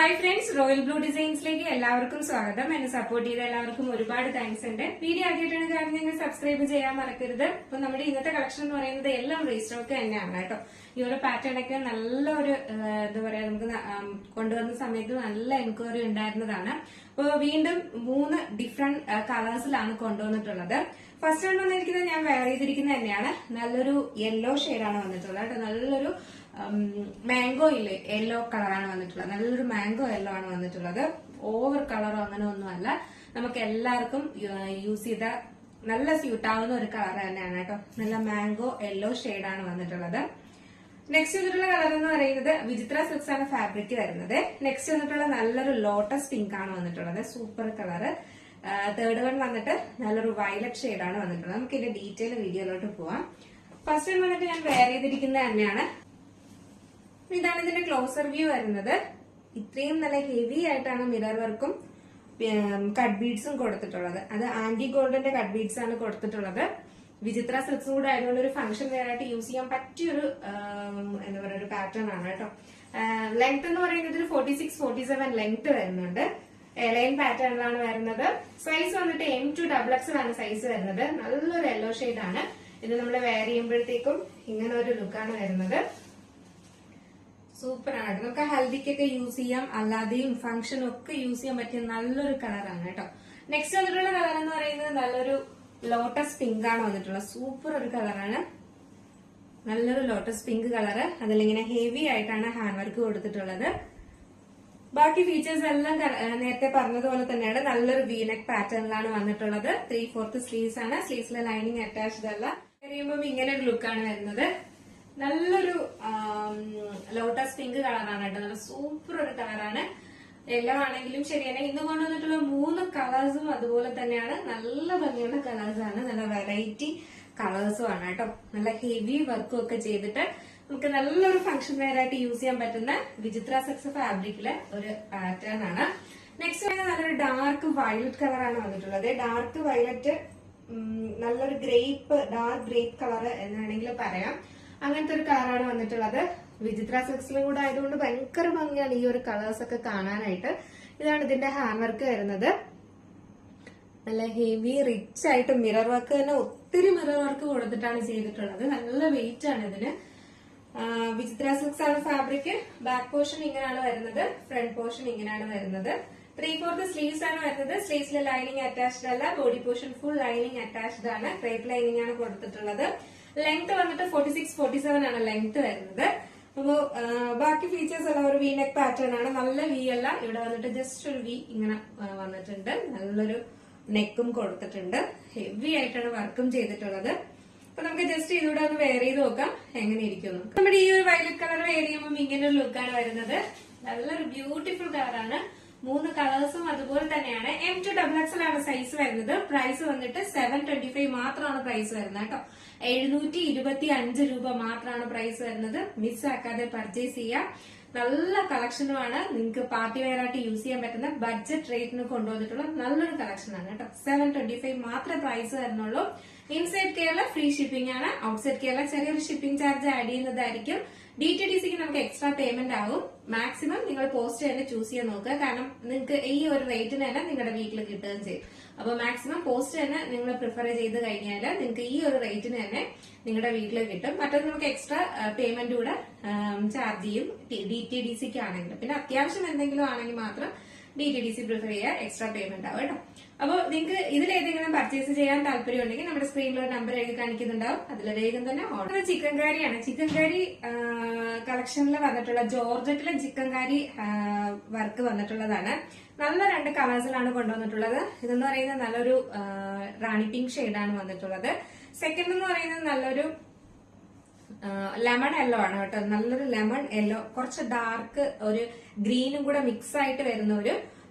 Hi friends, royal blue ഡിസൈൻസിലേക്ക് എല്ലാവർക്കും സ്വാഗതം. എന്നെ സപ്പോർട്ട് ചെയ്ത എല്ലാവർക്കും ഒരുപാട് താങ്ക്സ് ഉണ്ട്. വീഡിയോ ആദ്യമായിട്ടാണ് കാണുന്നതെങ്കിൽ സബ്സ്ക്രൈബ് ചെയ്യാൻ മറക്കരുത്. അപ്പൊ നമ്മുടെ ഇന്നത്തെ കളക്ഷൻ എന്ന് പറയുന്നത് എല്ലാം റീസ്റ്റോക്ക് തന്നെയാണ് കേട്ടോ. ഈ ഒരു പാറ്റേൺ ഒക്കെ നല്ലൊരു എന്താ പറയാ, നമുക്ക് കൊണ്ടുവന്ന സമയത്ത് നല്ല എൻക്വയറി ഉണ്ടായിരുന്നതാണ്. അപ്പോൾ വീണ്ടും 3 ഡിഫറെന്റ് കളേഴ്സിലാണ് കൊണ്ടുവന്നിട്ടുള്ളത്. ഫസ്റ്റ് വൺ വന്നിരിക്കുന്നത് ഞാൻ വെയർ ചെയ്തിരിക്കുന്നത് തന്നെയാണ്. നല്ലൊരു യെല്ലോ ഷെയ്ഡാണ് വന്നിട്ടുള്ളത് കേട്ടോ. നല്ലൊരു മാംഗോ ഇല്ലേ, യെല്ലോ കളറാണ് വന്നിട്ടുള്ളത്. നല്ലൊരു മാംഗോ യെല്ലോ ആണ് വന്നിട്ടുള്ളത്. ഓവർ കളറോ അങ്ങനെ ഒന്നുമല്ല. നമുക്ക് എല്ലാവർക്കും യൂസ് ചെയ്ത നല്ല സ്യൂട്ട് ആവുന്ന ഒരു കളർ തന്നെയാണ് കേട്ടോ. നല്ല മാംഗോ യെല്ലോ ഷെയ്ഡാണ് വന്നിട്ടുള്ളത്. നെക്സ്റ്റ് വന്നിട്ടുള്ള കളർ എന്ന് പറയുന്നത് വിചിത്ര സിൽക്സ് ആണ് ഫാബ്രിക് വരുന്നത്. നെക്സ്റ്റ് വന്നിട്ടുള്ള നല്ലൊരു ലോട്ടസ് പിങ്ക് ആണ് വന്നിട്ടുള്ളത്. Super colour. തേർഡ് വൺ വന്നിട്ട് നല്ലൊരു വയലറ്റ് ഷെയ്ഡാണ് വന്നിട്ടുള്ളത്. നമുക്ക് ഇതിന്റെ ഡീറ്റെയിൽ വീഡിയോയിലോട്ട് പോവാം. ഫസ്റ്റ് വൺ വന്നിട്ട് ഞാൻ വെയർ ചെയ്തിരിക്കുന്നത് തന്നെയാണ്. ഇതാണ് ഇതിന്റെ ക്ലോസർ വ്യൂ വരുന്നത്. ഇത്രയും നല്ല ഹെവി ആയിട്ടാണ് മിറർ വർക്കും കട്ട് ബീഡ്സും കൊടുത്തിട്ടുള്ളത്. അത് ആന്റി ഗോൾഡിന്റെ കട്ട് ബീഡ്സ് ആണ് കൊടുത്തിട്ടുള്ളത്. വിചിത്ര സിൽക്സും കൂടെ ആയതുകൊണ്ട് ഒരു ഫംഗ്ഷൻ വെയറായിട്ട് യൂസ് ചെയ്യാൻ പറ്റിയൊരു എന്താ പറയുക, ഒരു പാറ്റേൺ ആണ് കേട്ടോ. ലെങ്ത് എന്ന് പറയുന്നത് 46-47 ലെങ്ത് വരുന്നുണ്ട്. ലൈൻ പാറ്റേണിലാണ് വരുന്നത്. സൈസ് വന്നിട്ട് M2XX ആണ് സൈസ് വരുന്നത്. നല്ലൊരു യെല്ലോ ഷെയ്ഡ് ആണ് ഇത്. നമ്മൾ വെയർ ചെയ്യുമ്പോഴത്തേക്കും ഇങ്ങനെ ഒരു ലുക്കാണ് വരുന്നത്. സൂപ്പർ ആണ്. നമുക്ക് ഹൽദിക്കൊക്കെ യൂസ് ചെയ്യാം, അല്ലാതെയും ഫംഗ്ഷനും ഒക്കെ യൂസ് ചെയ്യാൻ പറ്റിയ നല്ലൊരു കളറാണ് കേട്ടോ. നെക്സ്റ്റ് വന്നിട്ടുള്ള കളർ എന്ന് പറയുന്നത് നല്ലൊരു ലോട്ടസ് പിങ്ക് ആണ് വന്നിട്ടുള്ളത്. സൂപ്പർ ഒരു കളറാണ്. നല്ലൊരു ലോട്ടസ് പിങ്ക് കളറ്. അതിലിങ്ങനെ ഹെവി ആയിട്ടാണ് ഹാൻഡ് വർക്ക് കൊടുത്തിട്ടുള്ളത്. ബാക്കി ഫീച്ചേഴ്സ് എല്ലാം നേരത്തെ പറഞ്ഞതുപോലെ തന്നെയാണ്. നല്ലൊരു വീനെക്ക് പാറ്റേണിലാണ് വന്നിട്ടുള്ളത്. 3/4 സ്ലീവ്സ് ആണ്. സ്ലീവ്സിലെ ലൈനിങ് അറ്റാച്ച്ഡ് അല്ല. കഴിയുമ്പോൾ ഇങ്ങനെ ഒരു ലുക്കാണ് വരുന്നത്. നല്ലൊരു ലോട്ടസ് പിങ്ക് കളറാണ് കേട്ടോ. നല്ല സൂപ്പർ ഒരു കളറാണ്. എല്ലാം ആണെങ്കിലും ശരിയാണ്. ഇന്ന് കൊണ്ടുവന്നിട്ടുള്ള 3 കളേഴ്സും അതുപോലെ തന്നെയാണ്. നല്ല ഭംഗിയുള്ള കളേഴ്സ് ആണ്. നല്ല വെറൈറ്റി കളേഴ്സും ആണ് കേട്ടോ. നല്ല ഹെവി വർക്കും ഒക്കെ ചെയ്തിട്ട് നമുക്ക് നല്ലൊരു ഫംഗ്ഷൻ വെയർ ആയിട്ട് യൂസ് ചെയ്യാൻ പറ്റുന്ന വിചിത്ര സിൽക്സ് ഫാബ്രിക്കിലെ ഒരു പാറ്റേൺ ആണ്. നെക്സ്റ്റ് നല്ലൊരു ഡാർക്ക് വയലറ്റ് കളറാണ് വന്നിട്ടുള്ളത്. ഡാർക്ക് വയലറ്റ്, നല്ലൊരു ഡാർക്ക് ഗ്രേപ്പ് കളർ എന്നാണെങ്കിൽ പറയാം. അങ്ങനത്തെ ഒരു കളറാണ് വന്നിട്ടുള്ളത്. വിചിത്ര സിൽക്സിലും കൂടെ ആയതുകൊണ്ട് ഭയങ്കര ഭംഗിയാണ് ഈ ഒരു കളേഴ്സ് ഒക്കെ കാണാനായിട്ട്. ഇതാണ് ഇതിന്റെ ഹാൻഡ് വർക്ക് വരുന്നത്. നല്ല ഹെവി റിച്ച് ആയിട്ട് മിറർ വർക്ക് തന്നെ ഒത്തിരി മിറർ വർക്ക് കൊടുത്തിട്ടാണ് ചെയ്തിട്ടുള്ളത്. നല്ല വെയിറ്റ് ആണ് ഇതിന്. വിചിത്ര സിൽക്സ് ആണ് ഫാബ്രിക്. ബാക്ക് പോർഷൻ ഇങ്ങനെയാണ് വരുന്നത്. ഫ്രണ്ട് പോർഷൻ ഇങ്ങനെയാണ് വരുന്നത്. 3/4 സ്ലീവ്സ് ആണ് വരുന്നത്. സ്ലീവ്സിലെ ലൈനിങ് അറ്റാച്ച്ഡ് അല്ല. Body portion full lining attached ആണ്. ക്രേപ്പ് ലൈനിങ് ആണ് കൊടുത്തിട്ടുള്ളത്. ലെങ്ത് വന്നിട്ട് 46-47 ആണ് ലെങ്ത് വരുന്നത്. അപ്പോ ബാക്കി ഫീച്ചേഴ്സ് എല്ലാം ഒരു വീനെക്ക് പാറ്റേൺ ആണ്. നല്ല വി അല്ല. ഇവിടെ വന്നിട്ട് ജസ്റ്റ് ഒരു വി ഇങ്ങനെ വന്നിട്ടുണ്ട്. നല്ലൊരു നെക്കും കൊടുത്തിട്ടുണ്ട്. ഹെവി ആയിട്ടാണ് വർക്കും ചെയ്തിട്ടുള്ളത്. അപ്പൊ നമുക്ക് ജസ്റ്റ് ഇതിലൂടെ ഒന്ന് വെയർ ചെയ്ത് നോക്കാം എങ്ങനെ ഇരിക്കുന്നു. നമ്മുടെ ഈ ഒരു വയലറ്റ് കളർ വെയർ ചെയ്യുമ്പോൾ ഇങ്ങനെ ഒരു ലുക്കാണ് വരുന്നത്. നല്ലൊരു ബ്യൂട്ടിഫുൾ കളറാണ്. 3 കളേഴ്സും അതുപോലെ തന്നെയാണ്. M2XX ആണ് സൈസ് വരുന്നത്. പ്രൈസ് വന്നിട്ട് 725 മാത്രമാണ് പ്രൈസ് വരുന്നത് കേട്ടോ. 725 രൂപ മാത്രമാണ് പ്രൈസ് വരുന്നത്. മിസ്സാക്കാതെ പർച്ചേസ് ചെയ്യാം. നല്ല കളക്ഷനുമാണ്. നിങ്ങൾക്ക് പാർട്ടി വെയർ ആയിട്ട് യൂസ് ചെയ്യാൻ പറ്റുന്ന ബഡ്ജറ്റ് റേറ്റിന് കൊണ്ടുവന്നിട്ടുള്ള നല്ലൊരു കളക്ഷനാണ് കേട്ടോ. 725 മാത്രമേ പ്രൈസ് വരുന്നുള്ളൂ. ഇൻസൈഡ് കേരള ഫ്രീ ഷിപ്പിംഗ് ആണ്. ഔട്ട്സൈഡ് കേരള ചെറിയൊരു ഷിപ്പിംഗ് ചാർജ് ആഡ് ചെയ്യുന്നതായിരിക്കും. DTDCക്ക് നമുക്ക് എക്സ്ട്രാ പേയ്മെന്റ് ആവും. മാക്സിമം നിങ്ങൾ പോസ്റ്റ് തന്നെ ചൂസ് ചെയ്യാൻ നോക്കുക. കാരണം നിങ്ങൾക്ക് ഈ ഒരു റേറ്റിന് തന്നെ നിങ്ങളുടെ വീട്ടിൽ കിട്ടുകയും ചെയ്യും. അപ്പൊ മാക്സിമം പോസ്റ്റ് തന്നെ നിങ്ങൾ പ്രിഫർ ചെയ്ത് കഴിഞ്ഞാൽ നിങ്ങൾക്ക് ഈ ഒരു റേറ്റിന് തന്നെ നിങ്ങളുടെ വീട്ടിൽ കിട്ടും. മറ്റൊന്ന് നമുക്ക് എക്സ്ട്രാ പേയ്മെന്റ് കൂടെ ചാർജ് ചെയ്യും DTDCക്ക് ആണെങ്കിൽ. പിന്നെ അത്യാവശ്യം എന്തെങ്കിലും ആണെങ്കിൽ മാത്രം DTDC പ്രിഫർ ചെയ്യുക. എക്സ്ട്രാ പേയ്മെന്റ് ആവും കേട്ടോ. അപ്പോൾ നിങ്ങൾക്ക് ഇതിലേതെങ്കിലും പർച്ചേസ് ചെയ്യാൻ താല്പര്യം ഉണ്ടെങ്കിൽ നമ്മുടെ സ്ക്രീനിൽ ഒരു നമ്പർ എഴുതി കാണിക്കുന്നുണ്ടാവും. അതിൽ വേഗം തന്നെ ഓർഡർ. ചിക്കൻ കാരിയാണ്. ചിക്കൻ കാരി കളക്ഷനിൽ വന്നിട്ടുള്ള ജോർജറ്റിലെ ചിക്കൻ കാരി വർക്ക് വന്നിട്ടുള്ളതാണ്. നല്ല 2 കളേഴ്സിലാണ് കൊണ്ടുവന്നിട്ടുള്ളത്. ഇതെന്ന് പറയുന്നത് നല്ലൊരു റാണി പിങ്ക് ഷെയ്ഡാണ് വന്നിട്ടുള്ളത്. സെക്കൻഡ് എന്ന് പറയുന്നത് നല്ലൊരു ലെമൺ യെല്ലോ ആണ് കേട്ടോ. നല്ലൊരു ലെമൺ യെല്ലോ, കുറച്ച് ഡാർക്ക് ഒരു ഗ്രീനും കൂടെ മിക്സ് ആയിട്ട് വരുന്ന ഒരു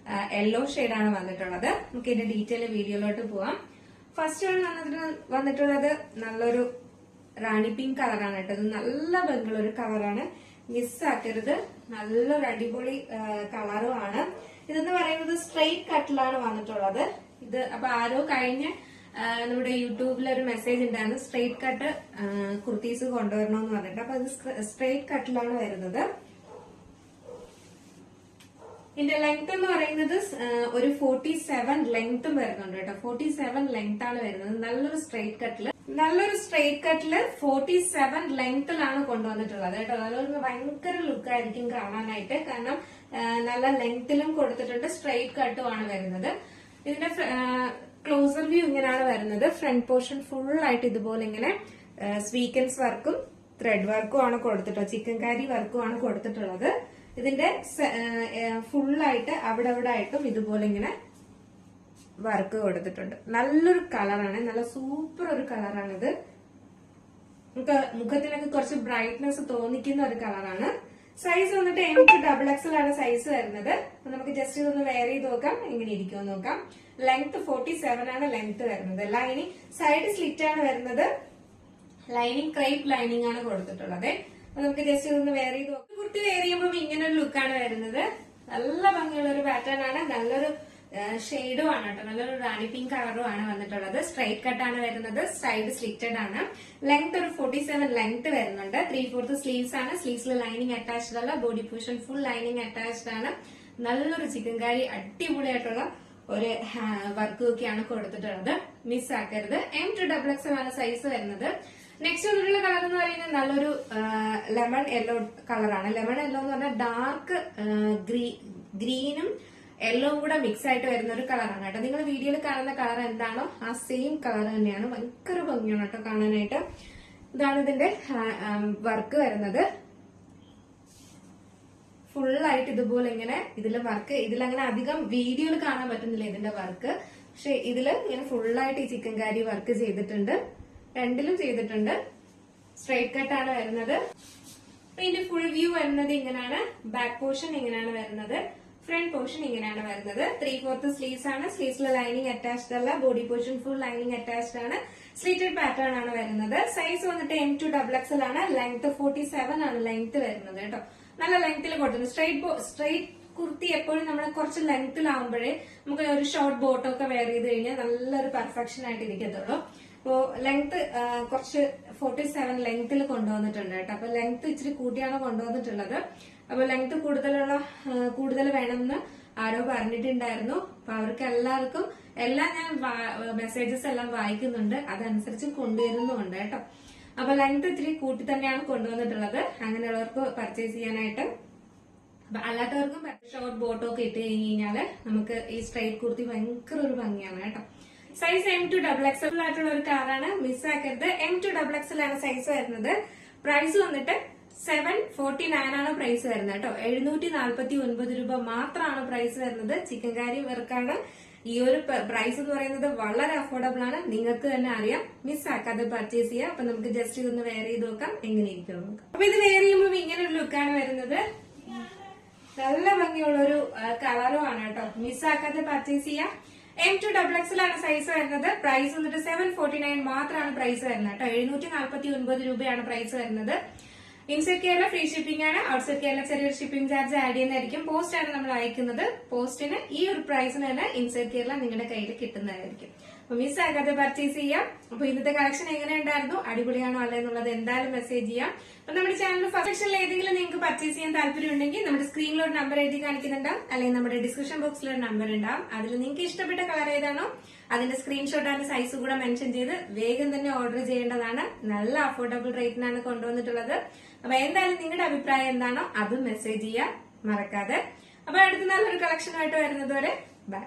യെല്ലോ ഷെയ്ഡാണ് വന്നിട്ടുള്ളത്. നമുക്ക് ഇതിന്റെ ഡീറ്റെയിൽ വീഡിയോയിലോട്ട് പോവാം. ഫസ്റ്റ് വന്നിട്ടുള്ളത് നല്ലൊരു റാണി പിങ്ക് കളറാണ് കേട്ടോ. ഇത് നല്ല ഭംഗിയുള്ള ഒരു കളറാണ്. മിസ്സാക്കരുത്. നല്ലൊരു അടിപൊളി കളറുമാണ്. ഇതെന്ന് പറയുന്നത് സ്ട്രെയിറ്റ് കട്ടിലാണ് വന്നിട്ടുള്ളത്. ഇത് അപ്പൊ ആരോ കഴിഞ്ഞ നമ്മുടെ യൂട്യൂബിൽ ഒരു മെസ്സേജ് ഉണ്ടായിരുന്നു, സ്ട്രെയിറ്റ് കട്ട് കുർത്തീസ് കൊണ്ടുവരണമെന്ന് പറഞ്ഞിട്ട്. അപ്പൊ അത് സ്ട്രെയിറ്റ് കട്ടിലാണ് വരുന്നത്. ഇതിന്റെ ലെങ്ത് എന്ന് പറയുന്നത് ഒരു 47 ലെങ്ത്തും വരുന്നുണ്ട് കേട്ടോ. 47 ലെങ്ത് ആണ് വരുന്നത്. നല്ലൊരു സ്ട്രെയിറ്റ് കട്ടില് 47 ലെങ്ത്തിലാണ് കൊണ്ടുവന്നിട്ടുള്ളത് കേട്ടോ. നല്ലൊരു ഭയങ്കര ലുക്ക് ആയിരിക്കും കാണാനായിട്ട്. കാരണം നല്ല ലെങ്ത്തിലും കൊടുത്തിട്ടുണ്ട്, സ്ട്രെയിറ്റ് കട്ടും ആണ് വരുന്നത്. ഇതിന്റെ ക്ലോസർ വ്യൂ ഇങ്ങനെയാണ് വരുന്നത്. ഫ്രണ്ട് പോർഷൻ ഫുൾ ആയിട്ട് ഇതുപോലെ ഇങ്ങനെ സ്വീക്കൻസ് വർക്കും ത്രെഡ് വർക്കും ആണ് കൊടുത്തിട്ടുള്ളത്. ചിക്കൻ കാരി വർക്കും ആണ് കൊടുത്തിട്ടുള്ളത്. ഇതിന്റെ ഫുള്ളായിട്ട് അവിടെ ആയിട്ടും ഇതുപോലെ ഇങ്ങനെ വർക്ക് കൊടുത്തിട്ടുണ്ട്. നല്ലൊരു കളറാണ്, നല്ല സൂപ്പർ ഒരു കളറാണിത്. നമുക്ക് മുഖത്തിനൊക്കെ കുറച്ച് ബ്രൈറ്റ്നെസ് തോന്നിക്കുന്ന ഒരു കളറാണ്. സൈസ് വന്നിട്ട് M2XXL ആണ് സൈസ് വരുന്നത്. നമുക്ക് ജസ്റ്റ് ഇതൊന്ന് വെയർ ചെയ്ത് നോക്കാം, എങ്ങനെ ഇരിക്കുമെന്ന് നോക്കാം. ലെങ്ത് 47 ആണ് ലെങ്ത് വരുന്നത്. ലൈനിങ് സൈഡ് സ്ലിറ്റ് ആണ് വരുന്നത്. ലൈനിങ് ക്രേപ്പ് ലൈനിങ് ആണ് കൊടുത്തിട്ടുള്ളത്. നമുക്ക് ജസ്റ്റ് ഇതൊന്ന് വെയർ ചെയ്ത് നോക്കാം. കുർത്തി വെയർ ചെയ്യുമ്പോൾ ഇങ്ങനെ ഒരു ലുക്കാണ് വരുന്നത്. നല്ല ഭംഗിയുള്ള ഒരു പാറ്റേൺ ആണ്. നല്ലൊരു ഷെയ്ഡും ആണ് കേട്ടോ. നല്ലൊരു റാണി പിങ്ക് കളറും ആണ് വന്നിട്ടുള്ളത്. സ്ട്രൈറ്റ് കട്ടാണ് വരുന്നത്. സൈഡ് സ്ലിറ്റഡ് ആണ്. ലെങ്ത് ഒരു 47 ലെങ്ത് വരുന്നുണ്ട്. 3/4 സ്ലീവ്സ് ആണ്. സ്ലീവ്സിൽ ലൈനിങ് അറ്റാച്ച്ഡ് അല്ല. Body portion full lining attached ആണ്. നല്ലൊരു ചിക്കൻ കാരി അടിപൊളിയായിട്ടുള്ള ഒരു വർക്കും ഒക്കെയാണ് കൊടുത്തിട്ടുള്ളത്. മിസ് ആക്കരുത്. M2XXL ആണ് സൈസ് വരുന്നത്. നെക്സ്റ്റ് വന്നിട്ടുള്ള കളർ എന്ന് പറയുന്നത് നല്ലൊരു ലെമൺ യെല്ലോ കളറാണ്. ലെമൺ യെല്ലോ എന്ന് പറഞ്ഞാൽ ഡാർക്ക് ഗ്രീനും യെല്ലോവും കൂടെ മിക്സ് ആയിട്ട് വരുന്ന ഒരു കളറാണ് കേട്ടോ. നിങ്ങൾ വീഡിയോയിൽ കാണുന്ന കളർ എന്താണോ ആ സെയിം കളർ തന്നെയാണ്. ഭയങ്കര ഭംഗിയാണ് കേട്ടോ കാണാനായിട്ട്. ഇതാണ് ഇതിന്റെ വർക്ക് വരുന്നത്. ഫുള്ളായിട്ട് ഇതുപോലെ ഇങ്ങനെ ഇതിലങ്ങനെ അധികം വീഡിയോയിൽ കാണാൻ പറ്റുന്നില്ല ഇതിന്റെ വർക്ക്. പക്ഷെ ഇതില് ഇങ്ങനെ ഫുള്ളായിട്ട് ഈ ചിക്കൻ കാരി വർക്ക് ചെയ്തിട്ടുണ്ട്. രണ്ടിലും ചെയ്തിട്ടുണ്ട്. സ്ട്രൈറ്റ് കട്ടാണ് വരുന്നത്. ഇതിന്റെ ഫുൾ വ്യൂ വരുന്നത് ഇങ്ങനെയാണ്. ബാക്ക് പോർഷൻ ഇങ്ങനെയാണ് വരുന്നത്. ഫ്രണ്ട് പോർഷൻ ഇങ്ങനെയാണ് വരുന്നത്. 3/4 സ്ലീവ്സ് ആണ്. സ്ലീവ്സിലെ ലൈനിങ് അറ്റാച്ച്ഡ് അല്ല. Body portion full lining attached ആണ്. സ്ലിറ്റഡ് പാറ്റേൺ ആണ് വരുന്നത്. സൈസ് വന്നിട്ട് M2XXL ആണ്. ലെങ്ത് 47 ആണ് ലെങ്ത് വരുന്നത് കേട്ടോ. നല്ല ലെങ്ത്തിൽ കൊടുത്തിട്ടുണ്ട്. സ്ട്രൈറ്റ് കുർത്തി എപ്പോഴും നമ്മൾ കുറച്ച് ലെങ്ത്തിലാവുമ്പോഴേ നമുക്ക് ഒരു ഷോർട്ട് ബോട്ടോ ഒക്കെ വെയർ ചെയ്ത് കഴിഞ്ഞാൽ നല്ലൊരു പെർഫെക്ഷൻ ആയിട്ട് ഇരിക്കത്തുള്ളൂ. അപ്പോ ലെങ്ത് കുറച്ച് 47 ലെങ്ത്തിൽ കൊണ്ടുവന്നിട്ടുണ്ട് കേട്ടോ. അപ്പൊ ലെങ്ത് ഇച്ചിരി കൂട്ടിയാണ് കൊണ്ടുവന്നിട്ടുള്ളത്. അപ്പൊ ലെങ്ത് കൂടുതൽ വേണമെന്ന് ആരോ പറഞ്ഞിട്ടുണ്ടായിരുന്നു. അപ്പൊ അവർക്ക് എല്ലാവർക്കും ഞാൻ മെസ്സേജസ് എല്ലാം വായിക്കുന്നുണ്ട്. അതനുസരിച്ച് കൊണ്ടുവരുന്നുണ്ട് കേട്ടോ. അപ്പൊ ലെങ്ത് ഇച്ചിരി കൂട്ടി തന്നെയാണ് കൊണ്ടുവന്നിട്ടുള്ളത്. അങ്ങനെയുള്ളവർക്ക് പർച്ചേസ് ചെയ്യാനായിട്ട്. അപ്പൊ അല്ലാത്തവർക്കും ഷോർട്ട് ബോട്ടോ ഒക്കെ ഇട്ട് കഴിഞ്ഞാല് നമുക്ക് ഈ സ്ട്രൈറ്റ് കുർത്തി ഭയങ്കര ഒരു ഭംഗിയാണ് കേട്ടോ. സൈസ് M2XXL ആയിട്ടുള്ള ഒരു കളറാണ്. മിസ്സാക്കരുത്. M2XXL ആണ് സൈസ് വരുന്നത്. പ്രൈസ് വന്നിട്ട് 749 ആണ് പ്രൈസ് വരുന്നത് കേട്ടോ. 749 രൂപ മാത്രമാണ് പ്രൈസ് വരുന്നത്. ചിക്കൻ കാരി വർക്കാണ്. ഈ ഒരു പ്രൈസ് എന്ന് പറയുന്നത് വളരെ അഫോർഡബിൾ ആണ്. നിങ്ങൾക്ക് തന്നെ അറിയാം. മിസ്സാക്കാതെ പർച്ചേസ് ചെയ്യാം. അപ്പൊ നമുക്ക് ജസ്റ്റ് ഇതൊന്ന് വെയർ ചെയ്ത് നോക്കാം, എങ്ങനെ ഇരിക്കും നോക്കാം. അപ്പൊ ഇത് വെയർ ചെയ്യുമ്പോൾ ഇങ്ങനെ ഒരു ലുക്കാണ് വരുന്നത്. നല്ല ഭംഗിയുള്ള ഒരു കളറും ആണ് കേട്ടോ. മിസ്സാക്കാതെ പർച്ചേസ് ചെയ്യാം. M2XXL ആണ് സൈസ് വരുന്നത്. പ്രൈസ് വന്നിട്ട് 749 മാത്രമാണ് പ്രൈസ് വരുന്നത് കേട്ടോ. 749 രൂപയാണ് പ്രൈസ് വരുന്നത്. ഇൻസൈഡ് കേരള ഫ്രീ ഷിപ്പിംഗ് ആണ്. ഔട്ട്സൈഡ് കേരള ചെറിയൊരു ഷിപ്പിംഗ് ചാർജ് ആഡ് ചെയ്യുന്നതായിരിക്കും. പോസ്റ്റ് ആണ് നമ്മൾ അയക്കുന്നത്. പോസ്റ്റിന് ഈ ഒരു പ്രൈസിന് തന്നെ ഇൻസൈഡ് കേരള നിങ്ങളുടെ കയ്യിൽ കിട്ടുന്നതായിരിക്കും. അപ്പൊ മിസ് ആകാതെ പർച്ചേസ് ചെയ്യാം. അപ്പൊ ഇന്നത്തെ കളക്ഷൻ എങ്ങനെ ഉണ്ടായിരുന്നു, അടിപൊളിയാണോ അല്ല എന്നുള്ളത് എന്തായാലും മെസ്സേജ് ചെയ്യാം. അപ്പൊ നമ്മുടെ ചാനൽ ഫസ്റ്റ് സെക്ഷനിൽ ഏതെങ്കിലും നിങ്ങൾക്ക് പർച്ചേസ് ചെയ്യാൻ താല്പര്യം ഉണ്ടെങ്കിൽ നമ്മുടെ സ്ക്രീനിൽ ഒരു നമ്പർ എഴുതി കാണിക്കുന്നുണ്ടാവും, അല്ലെങ്കിൽ നമ്മുടെ ഡിസ്ക്രിപ്ഷൻ ബോക്സിൽ ഒരു നമ്പർ ഉണ്ടാവും. അതിൽ നിങ്ങൾക്ക് ഇഷ്ടപ്പെട്ട കളർ ഏതാണോ അതിന്റെ സ്ക്രീൻഷോട്ട് ആൻഡ് സൈസ് കൂടെ മെൻഷൻ ചെയ്ത് വേഗം തന്നെ ഓർഡർ ചെയ്യേണ്ടതാണ്. നല്ല അഫോർഡബിൾ റേറ്റിനാണ് കൊണ്ടുവന്നിട്ടുള്ളത്. അപ്പൊ എന്തായാലും നിങ്ങളുടെ അഭിപ്രായം എന്താണോ അതും മെസ്സേജ് ചെയ്യാം മറക്കാതെ. അപ്പൊ അടുത്ത നല്ലൊരു കളക്ഷനുമായിട്ട് വരുന്നത് വരെ ബൈ.